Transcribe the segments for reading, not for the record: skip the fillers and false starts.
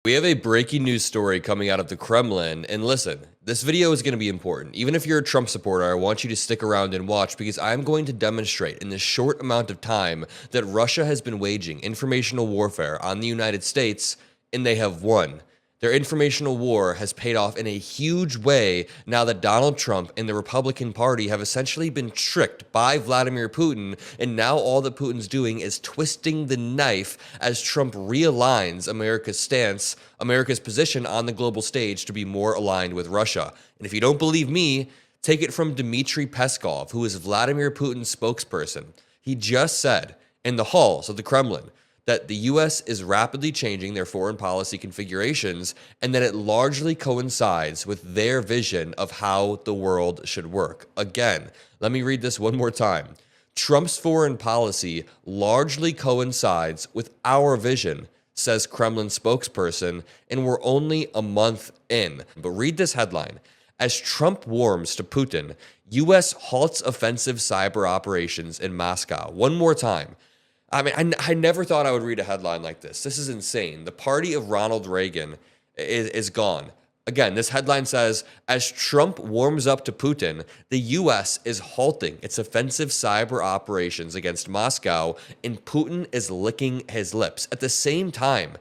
We have a breaking news story coming out of the Kremlin, and listen, this video is going to be important. Even if you're a Trump supporter, I want you to stick around and watch because I'm going to demonstrate in this short amount of time that Russia has been waging informational warfare on the United States, and they have won. Their informational war has paid off in a huge way now that Donald Trump and the Republican Party have essentially been tricked by Vladimir Putin, and now all that Putin's doing is twisting the knife as Trump realigns America's stance, America's position on the global stage to be more aligned with Russia. And if you don't believe me, take it from Dmitry Peskov, who is Vladimir Putin's spokesperson. He just said in the halls of the Kremlin that the U.S. is rapidly changing their foreign policy configurations and that it largely coincides with their vision of how the world should work. Again, let me read this one more time. Trump's foreign policy largely coincides with our vision, says Kremlin spokesperson, and we're only a month in. But read this headline. As Trump warms to Putin, U.S. halts offensive cyber operations in Moscow. One more time. I mean, I never thought I would read a headline like this. This is insane. The party of Ronald Reagan is gone. Again, this headline says, as Trump warms up to Putin, the U.S. is halting its offensive cyber operations against Moscow, and Putin is licking his lips. At the same time,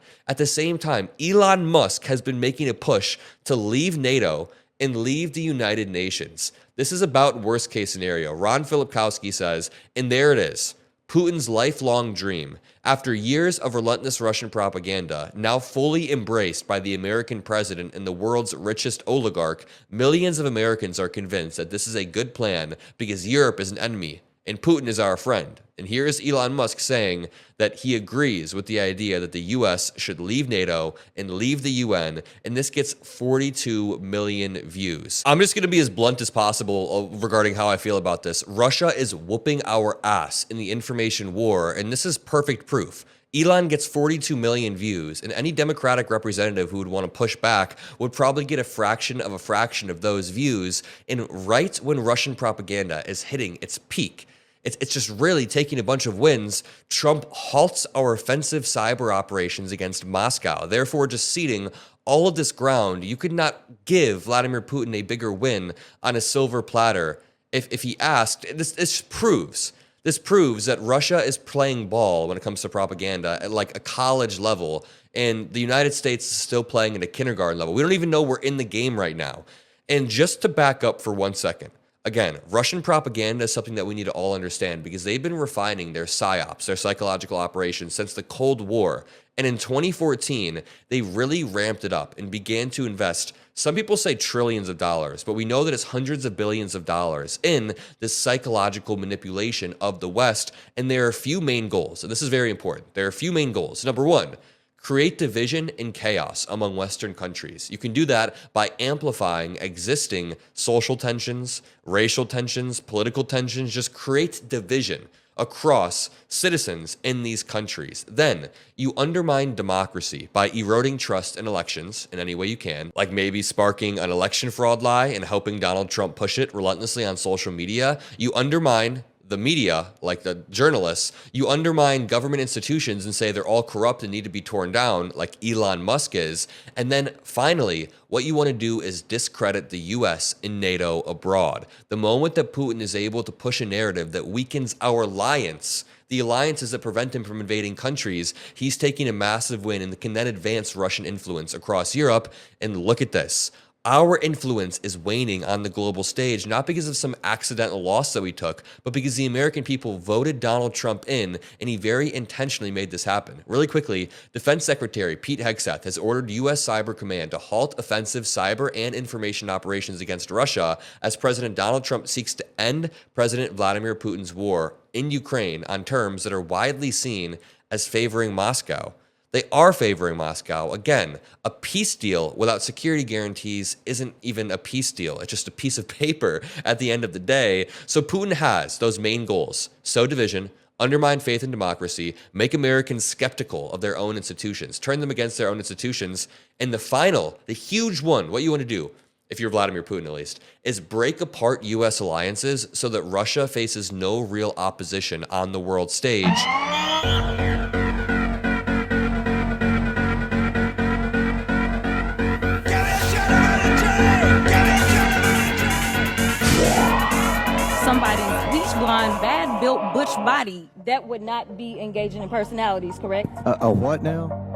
Elon Musk has been making a push to leave NATO and leave the United Nations. This is about worst case scenario. Ron Filipkowski says, and there it is. Putin's lifelong dream, after years of relentless Russian propaganda, now fully embraced by the American president and the world's richest oligarch, millions of Americans are convinced that this is a good plan because Europe is an enemy and Putin is our friend. And here is Elon Musk saying that he agrees with the idea that the U.S. should leave NATO and leave the UN, and this gets 42 million views. I'm just going to be as blunt as possible regarding how I feel about this. Russia is whooping our ass in the information war, and this is perfect proof. Elon gets 42 million views, and any Democratic representative who would want to push back would probably get a fraction of those views. And right when Russian propaganda is hitting its peak, it's just really taking a bunch of wins, Trump halts our offensive cyber operations against Moscow, therefore just ceding all of this ground. You could not give Vladimir Putin a bigger win on a silver platter if he asked. This proves that Russia is playing ball when it comes to propaganda at like a college level, and the United States is still playing at a kindergarten level. We don't even know we're in the game right now. And just to back up for 1 second, again, Russian propaganda is something that we need to all understand because they've been refining their psyops, their psychological operations, since the Cold War. And in 2014, they really ramped it up and began to invest, some people say trillions of dollars, but we know that it's hundreds of billions of dollars in this psychological manipulation of the West. And there are a few main goals, and this is very important. There are a few main goals. Number one, create division and chaos among Western countries. You can do that by amplifying existing social tensions, racial tensions, political tensions. Just create division across citizens in these countries. Then you undermine democracy by eroding trust in elections in any way you can, like maybe sparking an election fraud lie and helping Donald Trump push it relentlessly on social media. You undermine the media, like the journalists. You undermine government institutions and say they're all corrupt and need to be torn down, like Elon Musk is. And then finally, what you want to do is discredit the U.S. and NATO abroad. The moment that Putin is able to push a narrative that weakens our alliance, the alliances that prevent him from invading countries, he's taking a massive win and can then advance Russian influence across Europe. And look at this. Our influence is waning on the global stage, not because of some accidental loss that we took, but because the American people voted Donald Trump in, and he very intentionally made this happen. Really quickly, Defense Secretary Pete Hegseth has ordered U.S. Cyber Command to halt offensive cyber and information operations against Russia as President Donald Trump seeks to end President Vladimir Putin's war in Ukraine on terms that are widely seen as favoring Moscow. They are favoring Moscow. Again, a peace deal without security guarantees isn't even a peace deal. It's just a piece of paper at the end of the day. So Putin has those main goals: sow division, undermine faith in democracy, make Americans skeptical of their own institutions, turn them against their own institutions. And the final, the huge one, what you want to do, if you're Vladimir Putin at least, is break apart U.S. alliances so that Russia faces no real opposition on the world stage. blonde, bad built, butch body, that would not be engaging in personalities, correct? A what now?